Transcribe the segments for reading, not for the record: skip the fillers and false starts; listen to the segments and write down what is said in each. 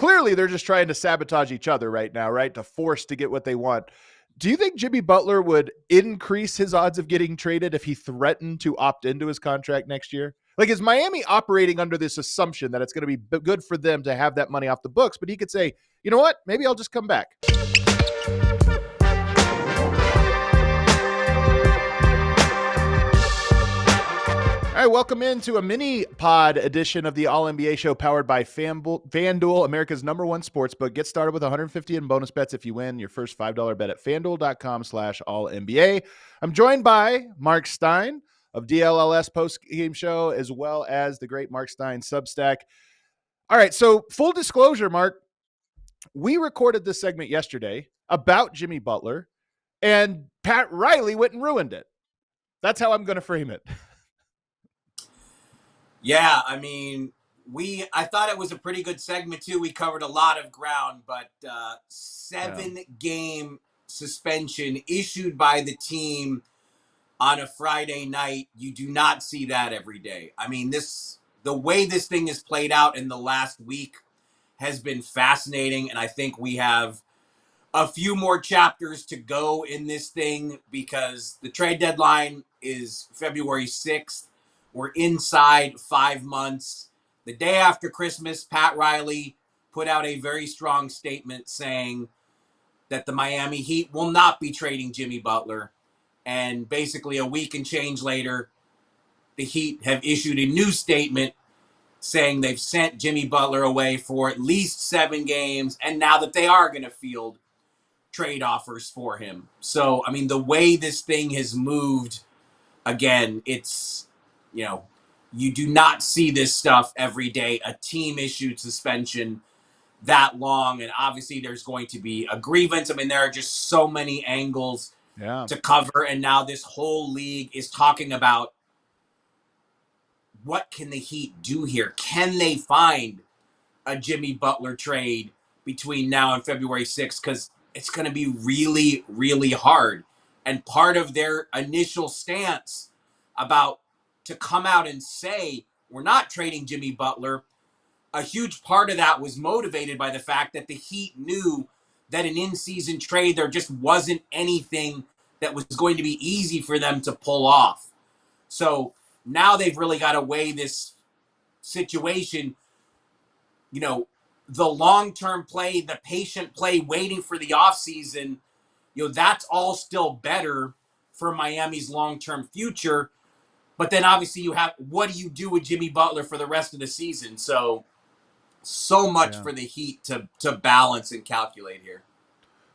clearly they're just trying to sabotage each other right now, right? To force to get what they want. Do you think Jimmy Butler would increase his odds of getting traded if he threatened to opt into his contract next year? Like, is Miami operating under this assumption that it's going to be good for them to have that money off the books? But he could say, you know what? Maybe I'll just come back. All right, welcome into a mini pod edition of the All NBA show powered by FanDuel, America's #1 sportsbook. Get started with $150 in bonus bets if you win your first $5 bet at FanDuel.com/AllNBA. I'm joined by Marc Stein of DLLS post-game show, as well as the great Marc Stein Substack. All right, so full disclosure, Marc, we recorded this segment yesterday about Jimmy Butler, and Pat Riley went and ruined it. That's how I'm going to frame it. Yeah, I mean, I thought it was a pretty good segment too. We covered a lot of ground, but 7-game suspension issued by the team on a Friday night. You do not see that every day. I mean, the way this thing has played out in the last week has been fascinating, and I think we have a few more chapters to go in this thing because the trade deadline is February 6th. We're inside 5 months. The day after Christmas, Pat Riley put out a very strong statement saying that the Miami Heat will not be trading Jimmy Butler. And basically a week and change later, the Heat have issued a new statement saying they've sent Jimmy Butler away for at least 7 games, and now that they are going to field trade offers for him. So, I mean, the way this thing has moved, again, it's, you do not see this stuff every day, a team-issued suspension that long, and obviously there's going to be a grievance. I mean, there are just so many angles to cover, and now this whole league is talking about what can the Heat do here? Can they find a Jimmy Butler trade between now and February 6th? Because it's going to be really, really hard. And part of their initial stance about to come out and say, we're not trading Jimmy Butler, a huge part of that was motivated by the fact that the Heat knew that an in-season trade, there just wasn't anything that was going to be easy for them to pull off. So now they've really got to weigh this situation, the long-term play, the patient play, waiting for the offseason, that's all still better for Miami's long-term future. But then obviously you have, what do you do with Jimmy Butler for the rest of the season? So much for the Heat to balance and calculate here.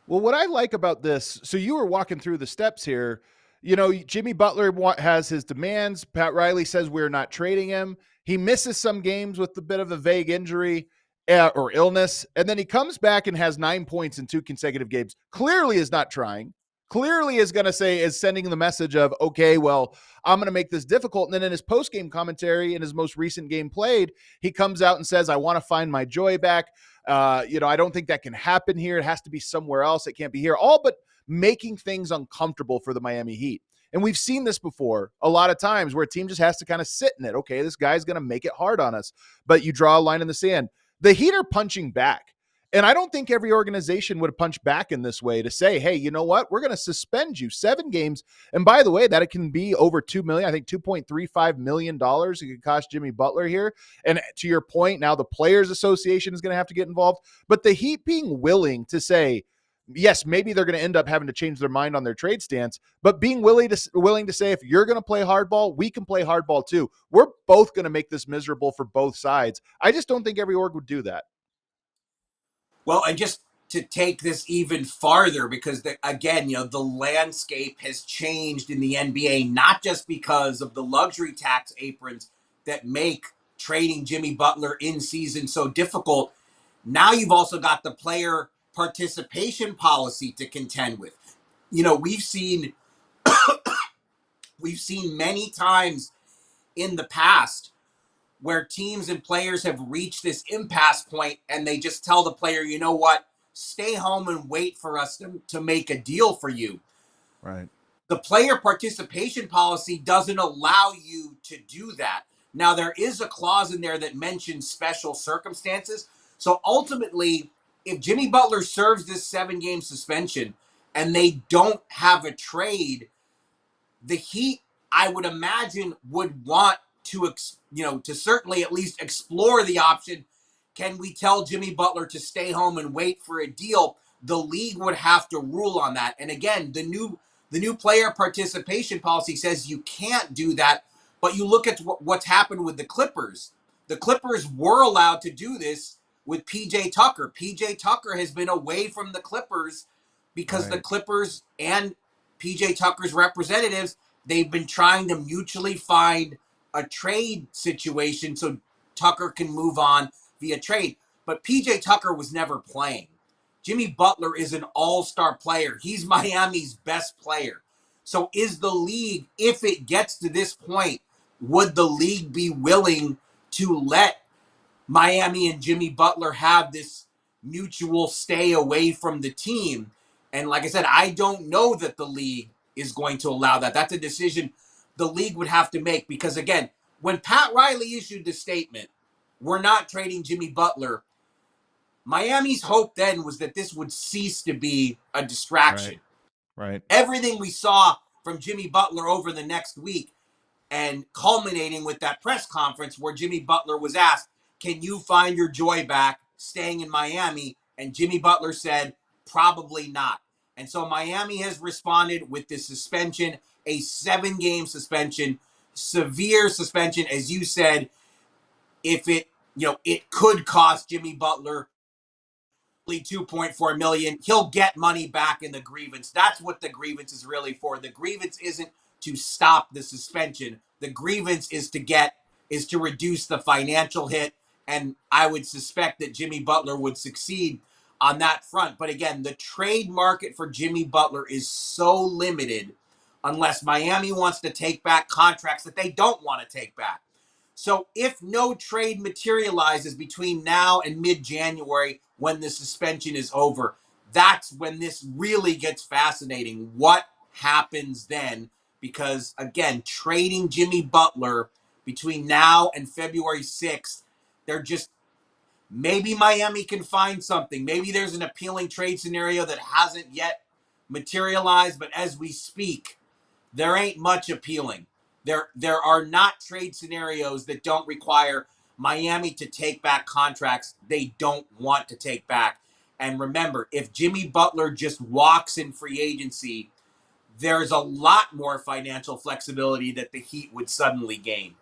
Well, what I like about this, so you were walking through the steps here, Jimmy Butler has his demands. Pat Riley says we're not trading him. He misses some games with a bit of a vague injury or illness, and then he comes back and has 9 points in 2 consecutive games. Clearly is not trying. Clearly is going to say, is sending the message of, okay, well, I'm going to make this difficult. And then in his post-game commentary, in his most recent game played, he comes out and says, I want to find my joy back. I don't think that can happen here. It has to be somewhere else. It can't be here. All but making things uncomfortable for the Miami Heat. And we've seen this before a lot of times where a team just has to kind of sit in it. Okay, this guy's going to make it hard on us, but you draw a line in the sand. The Heat are punching back. And I don't think every organization would punch back in this way to say, hey, you know what? We're going to suspend you 7 games. And by the way, that it can be over $2 million. I think $2.35 million it could cost Jimmy Butler here. And to your point, now the Players Association is going to have to get involved. But the Heat being willing to say, yes, maybe they're going to end up having to change their mind on their trade stance, but being willing to say, if you're going to play hardball, we can play hardball too. We're both going to make this miserable for both sides. I just don't think every org would do that. Well, and just to take this even farther, because again, the landscape has changed in the NBA, not just because of the luxury tax aprons that make trading Jimmy Butler in season so difficult. Now you've also got the player participation policy to contend with. We've seen many times in the past where teams and players have reached this impasse point and they just tell the player, you know what, stay home and wait for us to make a deal for you. Right. The player participation policy doesn't allow you to do that. Now, there is a clause in there that mentions special circumstances, So ultimately, if Jimmy Butler serves this 7-game suspension and they don't have a trade, the Heat, I would imagine, would want to, to certainly at least explore the option. Can we tell Jimmy Butler to stay home and wait for a deal? The league would have to rule on that. And again, the new player participation policy says you can't do that. But you look at what's happened with the Clippers. The Clippers were allowed to do this with PJ Tucker. PJ Tucker has been away from the Clippers because the Right. Clippers and PJ Tucker's representatives, they've been trying to mutually find a trade situation so Tucker can move on via trade. But PJ Tucker was never playing. Jimmy Butler is an all-star player. He's Miami's best player. So is the league, if it gets to this point, would the league be willing to let Miami and Jimmy Butler have this mutual stay away from the team? And like I said, I don't know that the league is going to allow that. That's a decision the league would have to make because, again, when Pat Riley issued the statement, we're not trading Jimmy Butler, Miami's hope then was that this would cease to be a distraction. Right. Right. Everything we saw from Jimmy Butler over the next week and culminating with that press conference where Jimmy Butler was asked, can you find your joy back staying in Miami? And Jimmy Butler said, probably not. And so Miami has responded with this suspension, a 7-game suspension, severe suspension, as you said. If it could cost Jimmy Butler 2.4 million. He'll get money back in the grievance. That's what the grievance is really for. The grievance isn't to stop the suspension. The grievance is to reduce the financial hit. And I would suspect that Jimmy Butler would succeed on that front. But again, the trade market for Jimmy Butler is so limited unless Miami wants to take back contracts that they don't want to take back. So if no trade materializes between now and mid-January when the suspension is over, that's when this really gets fascinating. What happens then? Because again, trading Jimmy Butler between now and February 6th, they're just, maybe Miami can find something. Maybe there's an appealing trade scenario that hasn't yet materialized, but as we speak, there ain't much appealing. There are not trade scenarios that don't require Miami to take back contracts they don't want to take back. And remember, if Jimmy Butler just walks in free agency, there's a lot more financial flexibility that the Heat would suddenly gain.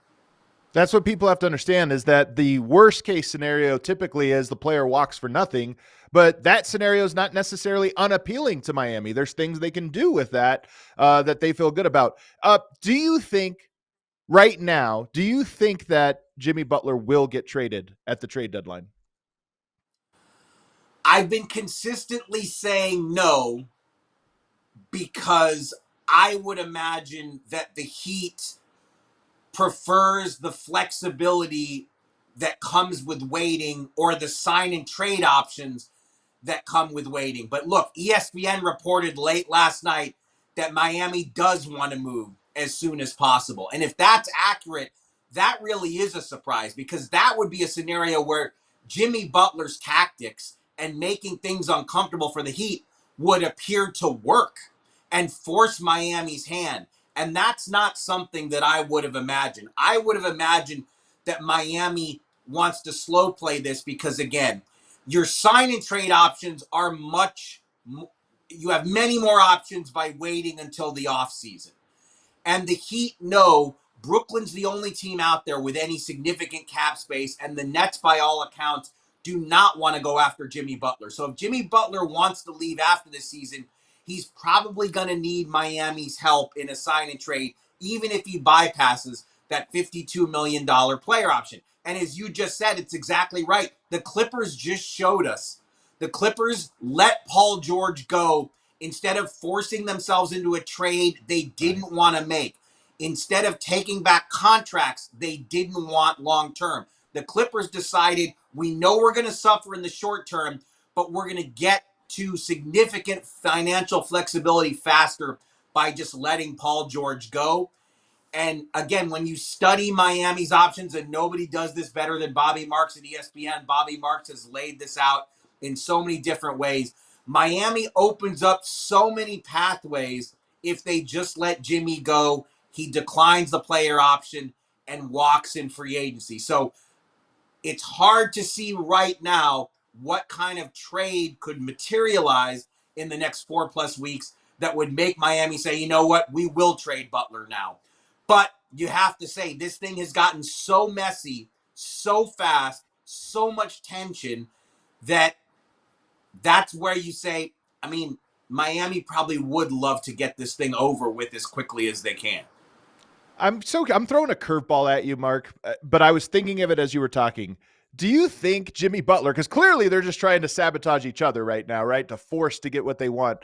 That's what people have to understand is that the worst case scenario typically is the player walks for nothing, but that scenario is not necessarily unappealing to Miami. There's things they can do with that that they feel good about. Do you think right now, do you think that Jimmy Butler will get traded at the trade deadline? I've been consistently saying no because I would imagine that the Heat prefers the flexibility that comes with waiting or the sign and trade options that come with waiting. But look, ESPN reported late last night that Miami does want to move as soon as possible. And if that's accurate, that really is a surprise because that would be a scenario where Jimmy Butler's tactics and making things uncomfortable for the Heat would appear to work and force Miami's hand. And that's not something that I would have imagined. I would have imagined that Miami wants to slow play this because, again, your sign and trade options are you have many more options by waiting until the offseason. And the Heat know Brooklyn's the only team out there with any significant cap space, and the Nets, by all accounts, do not want to go after Jimmy Butler. So if Jimmy Butler wants to leave after the season, he's probably going to need Miami's help in a sign and trade, even if he bypasses that $52 million player option. And as you just said, it's exactly right. The Clippers just showed us. The Clippers let Paul George go instead of forcing themselves into a trade they didn't want to make. Instead of taking back contracts they didn't want long term. The Clippers decided, we know we're going to suffer in the short term, but we're going to get to significant financial flexibility faster by just letting Paul George go. And again, when you study Miami's options, and nobody does this better than Bobby Marks at ESPN, Bobby Marks has laid this out in so many different ways. Miami opens up so many pathways if they just let Jimmy go. He declines the player option and walks in free agency. So it's hard to see right now what kind of trade could materialize in the next 4+ weeks that would make Miami say, you know what, we will trade Butler now. But you have to say this thing has gotten so messy, so fast, so much tension that that's where you say, I mean, Miami probably would love to get this thing over with as quickly as they can. I'm throwing a curveball at you, Mark, but I was thinking of it as you were talking. Do you think Jimmy Butler, because clearly they're just trying to sabotage each other right now, right? To force to get what they want.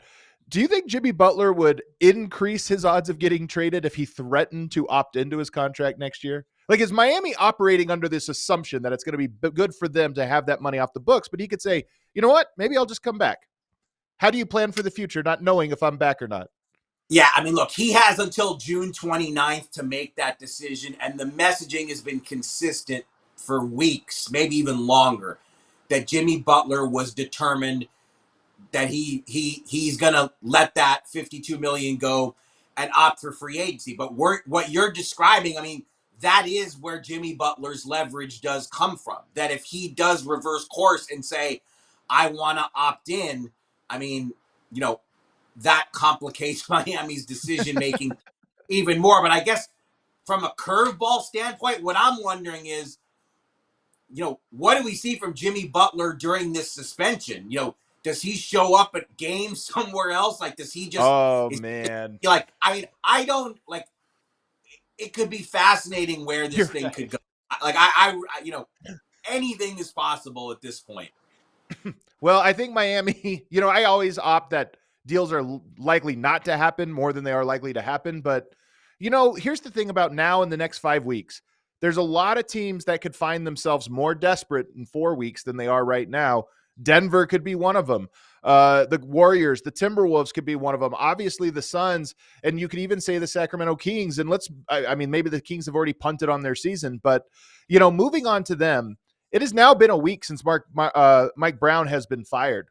Do you think Jimmy Butler would increase his odds of getting traded if he threatened to opt into his contract next year? Like, is Miami operating under this assumption that it's going to be good for them to have that money off the books? But he could say, you know what? Maybe I'll just come back. How do you plan for the future, not knowing if I'm back or not? Yeah, I mean, look, he has until June 29th to make that decision, and the messaging has been consistent for weeks, maybe even longer, that Jimmy Butler was determined that he's gonna let that 52 million go and opt for free agency. But what you're describing, I mean, that is where Jimmy Butler's leverage does come from. That if he does reverse course and say, I want to opt in, I mean, you know, that complicates Miami's decision making even more. But I guess from a curveball standpoint, what I'm wondering is, what do we see from Jimmy Butler during this suspension? Does he show up at games somewhere else? Like, does he just, Oh, is he just man. like, I mean, I don't like, it could be fascinating where this You're thing could right. go. Like, anything is possible at this point. Well, I think Miami, I always opt that deals are likely not to happen more than they are likely to happen. But, here's the thing about now in the next 5 weeks. There's a lot of teams that could find themselves more desperate in 4 weeks than they are right now. Denver could be one of them. The Warriors, the Timberwolves could be one of them. Obviously, the Suns, and you could even say the Sacramento Kings. And maybe the Kings have already punted on their season, but, moving on to them, it has now been a week since Mike Brown has been fired.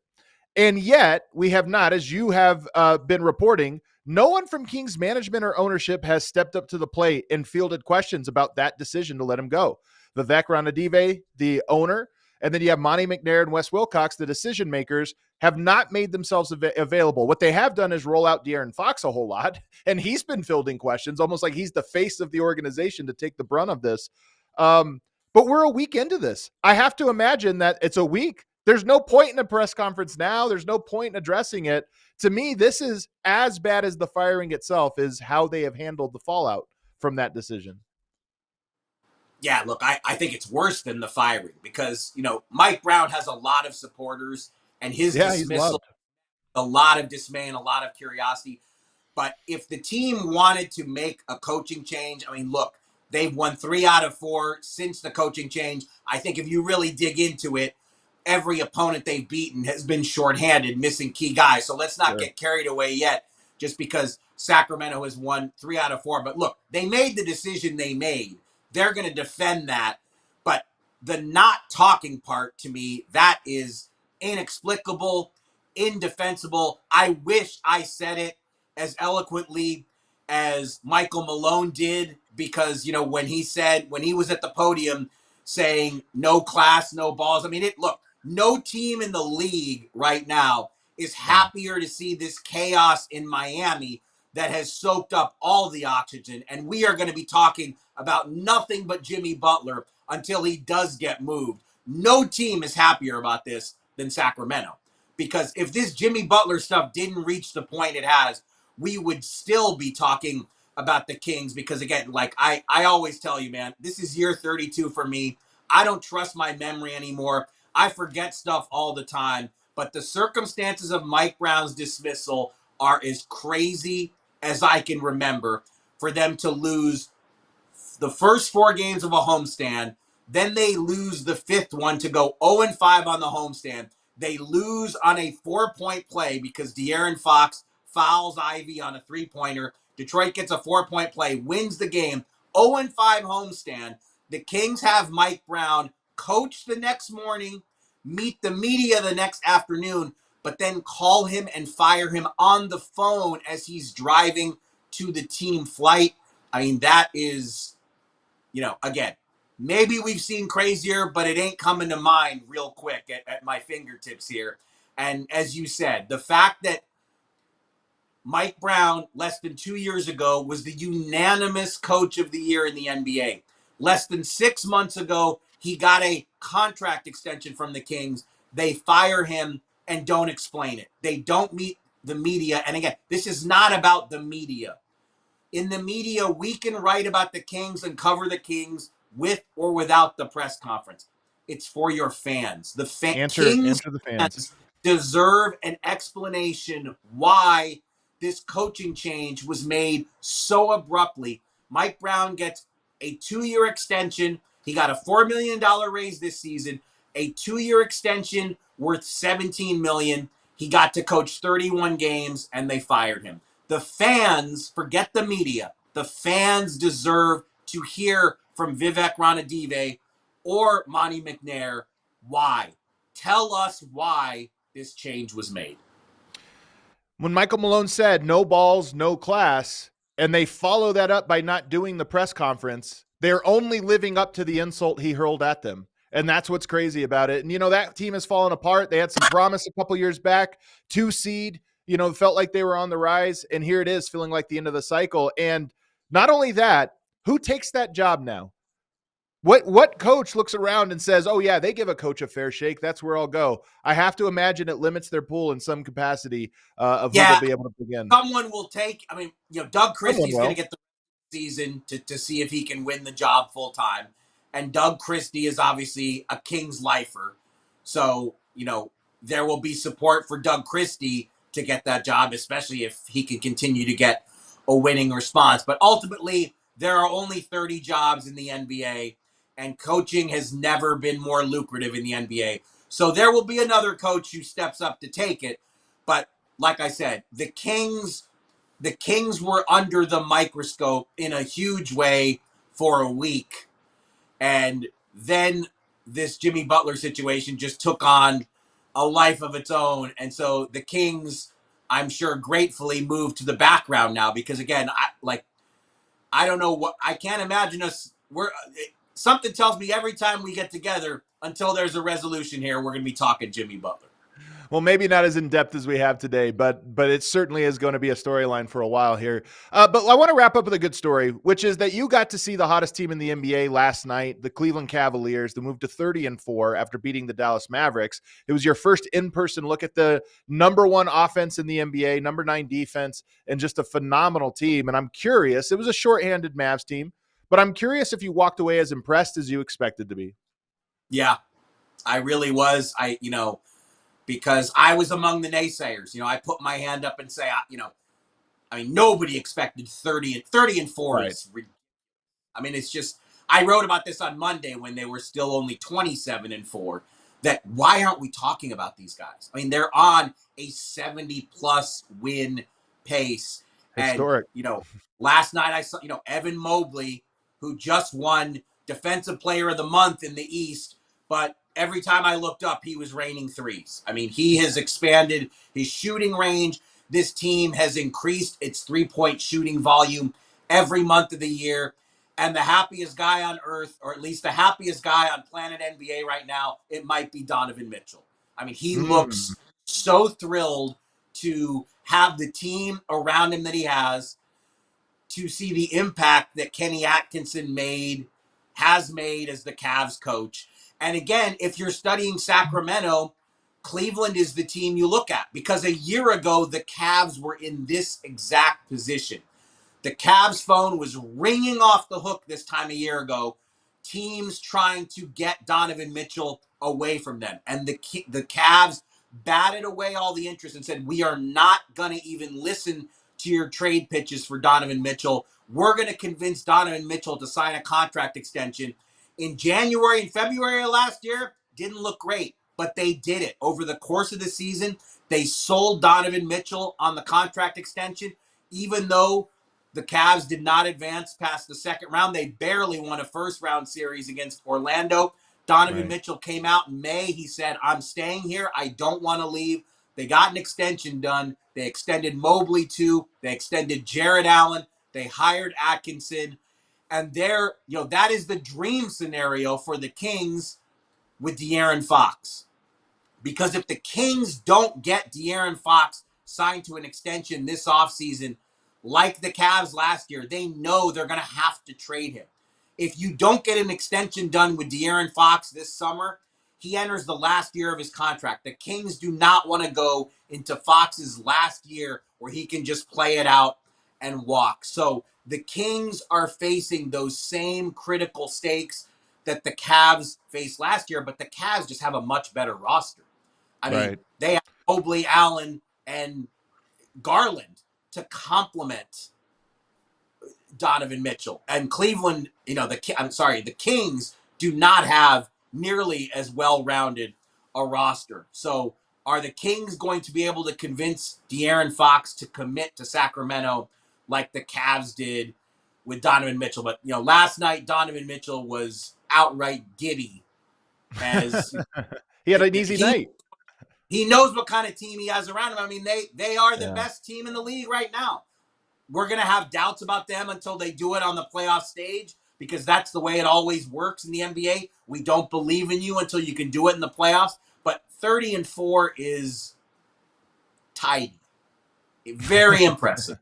And yet we have not, as you have been reporting, no one from Kings management or ownership has stepped up to the plate and fielded questions about that decision to let him go. Vivek Ranadive, the owner, and then you have Monty McNair and Wes Wilcox, the decision makers, have not made themselves available. What they have done is roll out De'Aaron Fox a whole lot, and he's been fielding questions, almost like he's the face of the organization to take the brunt of this. But we're a week into this. I have to imagine that it's a week. There's no point in a press conference now. There's no point in addressing it. To me, this is as bad as the firing itself is how they have handled the fallout from that decision. Yeah, look, I think it's worse than the firing because, Mike Brown has a lot of supporters and his Yeah, he's dismissal, loved. a lot of dismay and a lot of curiosity. But if the team wanted to make a coaching change, I mean, look, they've won 3 out of 4 since the coaching change. I think if you really dig into it, every opponent they've beaten has been shorthanded, missing key guys. So let's not Sure. get carried away yet just because Sacramento has won 3 out of 4. But look, they made the decision they made. They're going to defend that. But the not talking part, to me, that is inexplicable, indefensible. I wish I said it as eloquently as Michael Malone did because, when he was at the podium saying no class, no balls. I mean, look, no team in the league right now is No. happier to see this chaos in Miami that has soaked up all the oxygen. And we are going to be talking about nothing but Jimmy Butler until he does get moved. No team is happier about this than Sacramento. Because if this Jimmy Butler stuff didn't reach the point it has, we would still be talking about the Kings. Because again, like I always tell you, man, this is year 32 for me. I don't trust my memory anymore. I forget stuff all the time. But the circumstances of Mike Brown's dismissal are as crazy as I can remember for them to lose the first 4 games of a homestand. Then they lose the 5th one to go 0-5 on the homestand. They lose on a 4-point play because De'Aaron Fox fouls Ivy on a 3-pointer. Detroit gets a 4-point play, wins the game, 0-5 homestand. The Kings have Mike Brown coach the next morning, meet the media the next afternoon, but then call him and fire him on the phone as he's driving to the team flight. I mean, that is, again, maybe we've seen crazier, but it ain't coming to mind real quick at my fingertips here. And as you said, the fact that Mike Brown, less than 2 years ago, was the unanimous coach of the year in the NBA. Less than 6 months ago, he got a contract extension from the Kings. They fire him and don't explain it. They don't meet the media. And again, this is not about the media. In the media, we can write about the Kings and cover the Kings with or without the press conference. It's for your fans. The Answer Kings the fans. fans deserve an explanation why this coaching change was made so abruptly. Mike Brown gets a 2-year extension. He got a $4 million raise this season, a 2-year extension worth $17 million. He got to coach 31 games, and they fired him. The fans, forget the media, the fans deserve to hear from Vivek Ranadive or Monty McNair why. Tell us why this change was made. When Michael Malone said no balls, no class, and they follow that up by not doing the press conference, they're only living up to the insult he hurled at them. And that's what's crazy about it. And, that team has fallen apart. They had some promise a couple years back, 2 seed, felt like they were on the rise. And here it is, feeling like the end of the cycle. And not only that, who takes that job now? What coach looks around and says, oh, yeah, they give a coach a fair shake. That's where I'll go. I have to imagine it limits their pool in some capacity of who they'll be able to begin. Someone will take, Doug Christie's going to get the season to see if he can win the job full time. And Doug Christie is obviously a Kings lifer. So, there will be support for Doug Christie to get that job, especially if he can continue to get a winning response. But ultimately, there are only 30 jobs in the NBA, and coaching has never been more lucrative in the NBA. So there will be another coach who steps up to take it. But like I said, the Kings were under the microscope in a huge way for a week. And then this Jimmy Butler situation just took on a life of its own. And so the Kings, I'm sure, gratefully moved to the background now because, again, I don't know what, I can't imagine us, something tells me every time we get together, until there's a resolution here, we're going to be talking Jimmy Butler. Well, maybe not as in-depth as we have today, but it certainly is going to be a storyline for a while here. But I want to wrap up with a good story, which is that you got to see the hottest team in the NBA last night, the Cleveland Cavaliers, that moved to 30-4 after beating the Dallas Mavericks. It was your first in-person look at the number 1 offense in the NBA, number 9 defense, and just a phenomenal team. And I'm curious, it was a shorthanded Mavs team, but I'm curious if you walked away as impressed as you expected to be. Yeah, I really was. Because I was among the naysayers. I put my hand up and say, nobody expected 30 and 4 Right. is ridiculous. It's just, I wrote about this on Monday when they were still only 27-4, that why aren't we talking about these guys? They're on a 70+ win pace. Historic. And, last night I saw, Evan Mobley, who just won Defensive Player of the Month in the East, but every time I looked up, he was raining threes. He has expanded his shooting range. This team has increased its 3-point shooting volume every month of the year. And the happiest guy on earth, or at least the happiest guy on planet NBA right now, it might be Donovan Mitchell. He looks so thrilled to have the team around him that he has, to see the impact that Kenny Atkinson has made as the Cavs coach. And again, if you're studying Sacramento, Cleveland is the team you look at, because a year ago, the Cavs were in this exact position. The Cavs phone was ringing off the hook this time a year ago, teams trying to get Donovan Mitchell away from them. And the Cavs batted away all the interest and said, we are not going to even listen to your trade pitches for Donovan Mitchell. We're going to convince Donovan Mitchell to sign a contract extension. In January and February of last year, didn't look great, but they did it. Over the course of the season, they sold Donovan Mitchell on the contract extension, even though The Cavs did not advance past the second round. They barely won a first-round series against Orlando. Donovan Right. Mitchell came out in May. He said, I'm staying here. I don't want to leave. They got an extension done. They extended Mobley too. They extended Jared Allen. They hired Atkinson. And that is the dream scenario for the Kings with De'Aaron Fox. Because if the Kings don't get De'Aaron Fox signed to an extension this offseason, like the Cavs last year, they know they're going to have to trade him. If you don't get an extension done with De'Aaron Fox this summer, he enters the last year of his contract. The Kings do not want to go into Fox's last year where he can just play it out and walk. So the Kings are facing those same critical stakes that the Cavs faced last year, but the Cavs just have a much better roster. I mean, Right. they have Mobley, Allen, and Garland to complement Donovan Mitchell. And Cleveland, the Kings do not have nearly as well-rounded a roster. So are the Kings going to be able to convince De'Aaron Fox to commit to Sacramento like the Cavs did with Donovan Mitchell? But, last night Donovan Mitchell was outright giddy as He had an easy night. he knows what kind of team he has around him. I mean, they are the Yeah. best team in the league right now. We're going to have doubts about them until they do it on the playoff stage, because that's the way it always works in the NBA. We don't believe in you until you can do it in the playoffs. But 30-4 is tidy. Very impressive.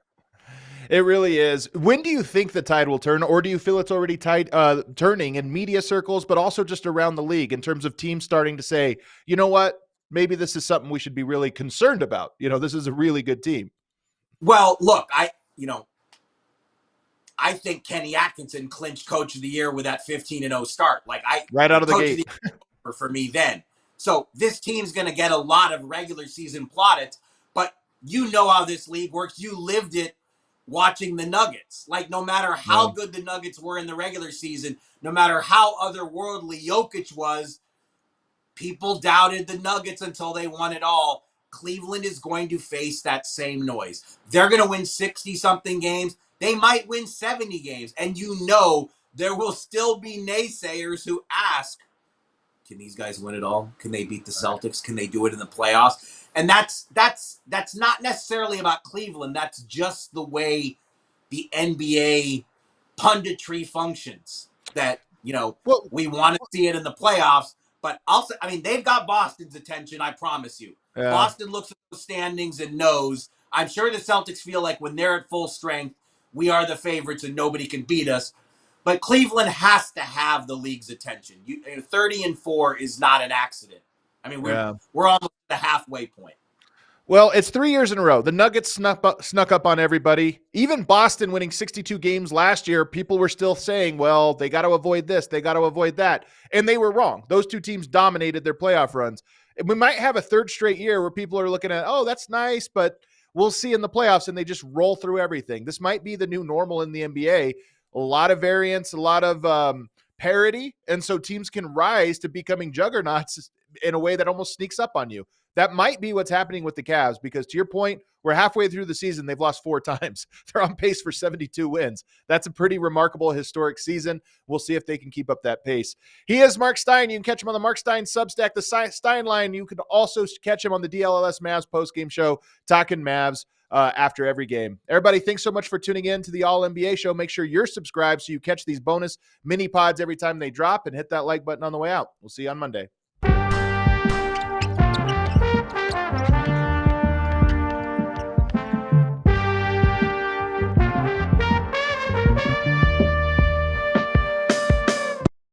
It really is. When do you think the tide will turn, or do you feel it's already turning in media circles, but also just around the league in terms of teams starting to say, you know what, maybe this is something we should be really concerned about. This is a really good team. Well, look, I think Kenny Atkinson clinched Coach of the Year with that 15-0 start. Right out of the Coach gate. Of the Year for me then. So this team's going to get a lot of regular season plaudits, but you know how this league works. You lived it watching the Nuggets. No matter how good the Nuggets were in the regular season, no matter how otherworldly Jokic was, people doubted the Nuggets until they won it all. Cleveland is going to face that same noise. They're going to win 60-something games. They might win 70 games. And there will still be naysayers who ask, can these guys win it all? Can they beat the Celtics? Can they do it in the playoffs? And that's not necessarily about Cleveland. That's just the way the NBA punditry functions. That, we want to see it in the playoffs. But they've got Boston's attention, I promise you. Yeah. Boston looks at the standings and knows. I'm sure the Celtics feel like when they're at full strength, we are the favorites and nobody can beat us. But Cleveland has to have the league's attention. 30-4 is not an accident. We're almost at the halfway point. Well, it's 3 years in a row. The Nuggets snuck up on everybody. Even Boston winning 62 games last year, people were still saying, well, they got to avoid this, they got to avoid that. And they were wrong. Those two teams dominated their playoff runs. And we might have a third straight year where people are looking at, oh, that's nice, but we'll see in the playoffs, and they just roll through everything. This might be the new normal in the NBA. A lot of variance, a lot of parity, and so teams can rise to becoming juggernauts in a way that almost sneaks up on you. That might be what's happening with the Cavs, because to your point, we're halfway through the season. They've lost 4 times. They're on pace for 72 wins. That's a pretty remarkable historic season. We'll see if they can keep up that pace. He is Marc Stein. You can catch him on the Marc Stein Substack, the Stein Line. You can also catch him on the DLLS Mavs postgame show, talking Mavs after every game. Everybody, thanks so much for tuning in to the All NBA show. Make sure you're subscribed so you catch these bonus mini pods every time they drop, and hit that like button on the way out. We'll see you on Monday.